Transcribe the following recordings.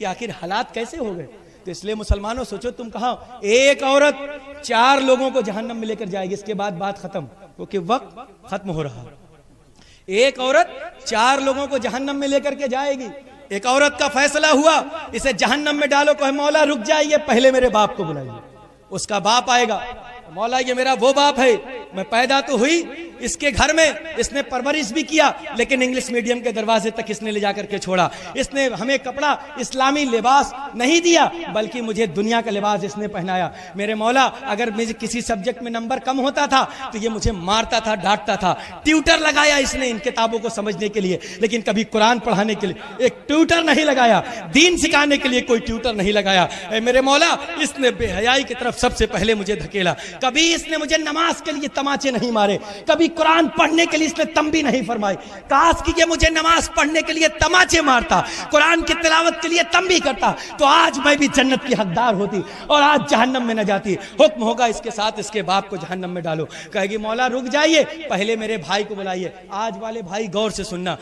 کہ آخر حالات کیسے ہو گئے. تو اس لیے مسلمانوں سوچو تم کہاں ایک عورت 4 لوگوں کو جہنم میں لے کر جائے گی. اس کے بعد بات ختم کیونکہ وقت ختم ہو رہا. ایک عورت 4 لوگوں کو جہنم میں لے کر کے جائے گی. ایک عورت کا فیصلہ ہوا اسے جہنم میں ڈالو, کہ مولا رک جائیے پہلے میرے باپ کو بلائیے. اس کا باپ آئے گا, مولا یہ میرا وہ باپ ہے, میں پیدا تو ہوئی اس کے گھر میں, اس نے پرورش بھی کیا لیکن انگلش میڈیم کے دروازے تک اس نے لے جا کر کے چھوڑا. اس نے ہمیں کپڑا اسلامی لباس نہیں دیا بلکہ مجھے دنیا کا لباس اس نے پہنایا. میرے مولا اگر مجھے کسی سبجیکٹ میں نمبر کم ہوتا تھا تو یہ مجھے مارتا تھا, ڈانٹتا تھا. ٹیوٹر لگایا اس نے ان کتابوں کو سمجھنے کے لیے, لیکن کبھی قرآن پڑھانے کے لیے ایک ٹیوٹر نہیں لگایا, دین سکھانے کے لیے کوئی ٹیوٹر نہیں لگایا. اے میرے مولا اس نے بے حیائی کی طرف سب سے پہلے مجھے دھکیلا. کبھی اس نے مجھے نماز کے لیے تماچے نہیں مارے, کبھی قرآن پڑھنے کے لیے اس نے تنبیہ نہیں فرمائی. کاش کہ یہ مجھے نماز پڑھنے کے لیے تماچے مارتا, قرآن کی تلاوت کے لیے تنبیہ کرتا, تو آج میں بھی جنت کی حقدار ہوتی اور آج جہنم میں نہ جاتی. حکم ہوگا اس کے ساتھ اس کے باپ کو جہنم میں ڈالو. کہے گی مولا رک جائیے پہلے میرے بھائی کو بلائیے. آج والے بھائی غور سے سننا.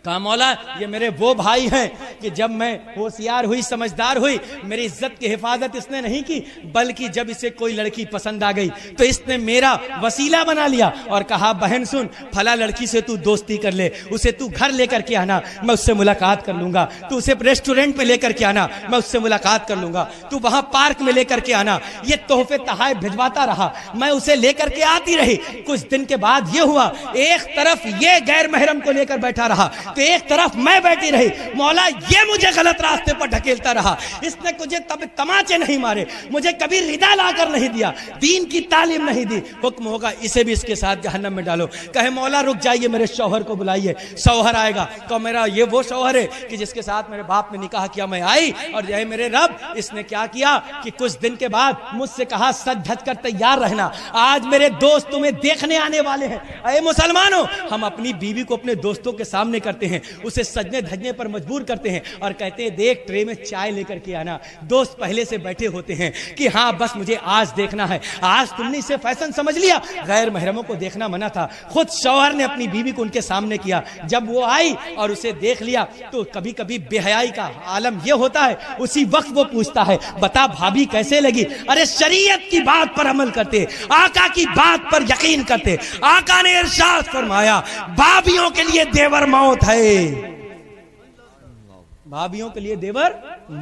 کہا مولا یہ میرے وہ بھائی ہیں کہ جب میں ہوشیار ہوئی سمجھدار ہوئی میری عزت کی حفاظت اس نے نہیں کی, بلکہ جب اسے کوئی لڑکی پسند آ گئی تو اس نے میرا وسیلہ بنا لیا اور کہا بہن سن پھلا لڑکی سے تو دوستی کر لے, اسے تو گھر لے کر کے آنا میں اس سے ملاقات کر لوں گا, تو اسے ریسٹورنٹ میں لے کر کے آنا میں اس سے ملاقات کر لوں گا, تو وہاں پارک میں لے کر کے آنا. یہ تحفے تحائف بھجواتا رہا, میں اسے لے کر کے آتی رہی. کچھ دن کے بعد یہ ہوا ایک طرف یہ غیر محرم کو لے کر بیٹھا رہا تو ایک طرف میں بیٹھی رہی. مولا یہ مجھے غلط راستے پر ڈھکیلتا رہا. اس نے مجھے تماچے نہیں مارے, مجھے کبھی ردا لا کر نہیں دیا, دین کی تعلیم نہیں دی. حکم ہوگا اسے بھی اس کے ساتھ جہنم میں ڈالو. کہے مولا رک جائیے میرے شوہر کو بلائیے. شوہر آئے گا تو میرا یہ وہ شوہر ہے کہ جس کے ساتھ میرے باپ نے نکاح کیا. میں آئی اور یہ میرے رب اس نے کیا کیا کہ کچھ دن کے بعد مجھ سے کہا سج دھج کر تیار رہنا, آج میرے دوست تمہیں دیکھنے آنے والے ہیں. اے مسلمانوں ہم اپنی بیوی کو اپنے دوستوں کے سامنے کرتے ہیں, اسے سجنے دھجنے پر مجبور کرتے ہیں اور کہتے ہیں دیکھ ٹرے میں چائے لے کر کے آنا. دوست پہلے سے بیٹھے ہوتے ہیں کہ ہاں بس مجھے آج دیکھنا ہے. آج تم نے اسے فیشن سمجھ لیا, غیر محرموں کو دیکھنا منع تھا. خود شوہر نے اپنی بیوی کو ان کے سامنے کیا. جب وہ آئی اور اسے دیکھ لیا تو کبھی کبھی بے حیائی کا عالم یہ ہوتا ہے, اسی وقت وہ پوچھتا ہے بتا بھابھی کیسے لگی. ارے شریعت کی بات پر عمل کرتے, آقا کی بات پر یقین کرتے. آقا نے ارشاد فرمایا بھابھیوں کے لیے دیور موت ہے, بھابھیوں کے لیے دیور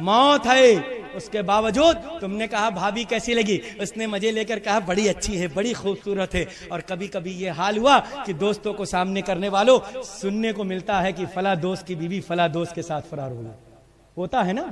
موت ہے. اس کے باوجود تم نے کہا بھابھی کیسی لگی, اس نے مجھے لے کر کہا بڑی اچھی ہے, بڑی خوبصورت ہے. اور کبھی کبھی یہ حال ہوا کہ دوستوں کو سامنے کرنے والوں سننے کو ملتا ہے کہ فلاں دوست کی بیوی فلاں دوست کے ساتھ فرار ہو گئی. ہوتا ہے نا.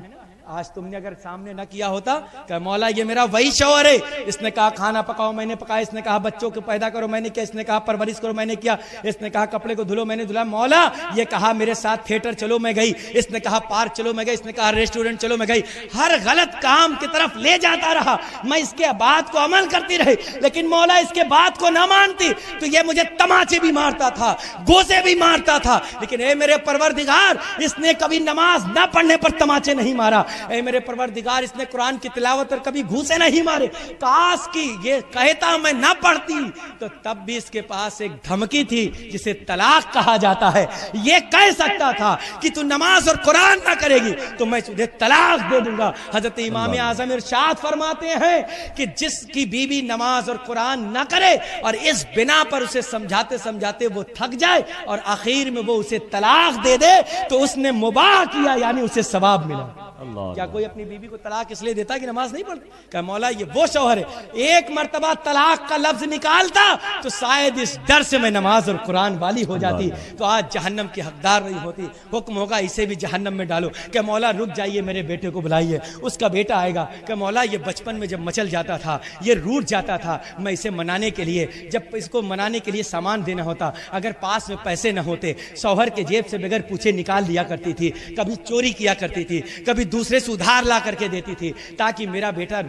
آج تم نے اگر سامنے نہ کیا ہوتا کہ مولا یہ میرا وہی شوہر ہے, اس نے کہا کھانا پکاؤ میں نے پکایا, اس نے کہا بچوں کو پیدا کرو میں نے کیا, اس نے کہا پرورش کرو میں نے کیا, اس نے کہا کپڑے کو دھلو میں نے دھلا. مولا یہ کہا میرے ساتھ تھیٹر چلو میں گئی, اس نے کہا پارک چلو میں گئی, اس نے کہا ریسٹورنٹ چلو میں گئی. ہر غلط کام کی طرف لے جاتا رہا, میں اس کے بات کو عمل کرتی رہی, لیکن مولا اس کے بات کو نہ مانتی تو یہ مجھے تماچے بھی مارتا تھا, گوسے بھی مارتا تھا. لیکن اے میرے پروردگار اس نے کبھی نماز نہ پڑھنے پر تماچے نہیں مارا. اے میرے پروردگار اس نے قرآن کی تلاوت پر کبھی گھوسے نہیں مارے. کاش کی یہ کہتا میں نہ پڑھتی تو تب بھی اس کے پاس ایک دھمکی تھی جسے طلاق کہا جاتا ہے. یہ کہہ سکتا تھا کہ تو نماز اور قرآن نہ کرے گی تو میں تجھے طلاق دے دوں گا. حضرت امام اعظم ارشاد فرماتے ہیں کہ جس کی بیوی نماز اور قرآن نہ کرے اور اس بنا پر اسے سمجھاتے سمجھاتے وہ تھک جائے اور آخر میں وہ اسے طلاق دے دے تو اس نے مباح کیا, یعنی اسے ثواب ملا. کیا کوئی اپنی بیوی کو طلاق اس لیے دیتا کہ نماز نہیں پڑھتی؟ کہ مولا یہ وہ شوہر ہے, ایک مرتبہ طلاق کا لفظ نکالتا تو شاید اس ڈر سے میں نماز اور قرآن والی ہو جاتی تو آج جہنم کی حقدار نہیں ہوتی. حکم ہوگا اسے بھی جہنم میں ڈالو. کہ مولا رک جائیے میرے بیٹے کو بلائیے. اس کا بیٹا آئے گا کہ مولا یہ بچپن میں جب مچل جاتا تھا, یہ روٹ جاتا تھا, میں اسے منانے کے لیے جب اس کو منانے کے لیے سامان دینا ہوتا, اگر پاس میں پیسے نہ ہوتے شوہر کے جیب سے بغیر پوچھے نکال لیا کرتی تھی, کبھی چوری کیا کرتی تھی, کبھی دوسرے سے ادھار لا کر کے دیتی تھی تاکہ میرا بیٹا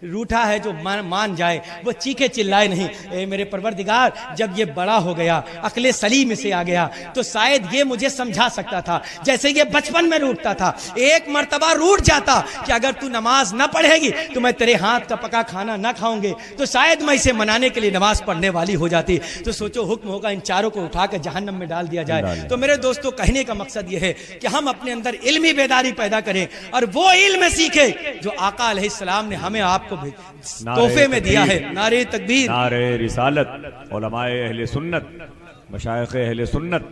روٹا ہے جو مان جائے، وہ چیخے چلائے نہیں۔ اے میرے پروردگار، جب یہ بڑا ہو گیا، عقل سلیم سے آ گیا، تو شاید یہ مجھے سمجھا سکتا تھا جیسے یہ بچپن میں روٹتا تھا۔ ایک مرتبہ روٹ جاتا کہ اگر تو نماز نہ پڑھے گی تو میں تیرے ہاتھ کا پکا کھانا نہ کھاؤں گے، تو شاید میں اسے منانے کے لیے نماز پڑھنے والی ہو جاتی۔ تو سوچو حکم ہوگا ان چاروں کو اٹھا کر جہنم میں ڈال دیا جائے۔ تو میرے دوستو، کہنے کا مقصد یہ ہے کہ ہم اپنے اندر علمی بیداری پیدا کریں اور وہ علم سیکھیں جو آقا علیہ السلام نے ہمیں آپ کو تحفے میں دیا ہے۔ نعرہ تکبیر، نعرہ رسالت، علماء اہل سنت، مشائخ اہل سنت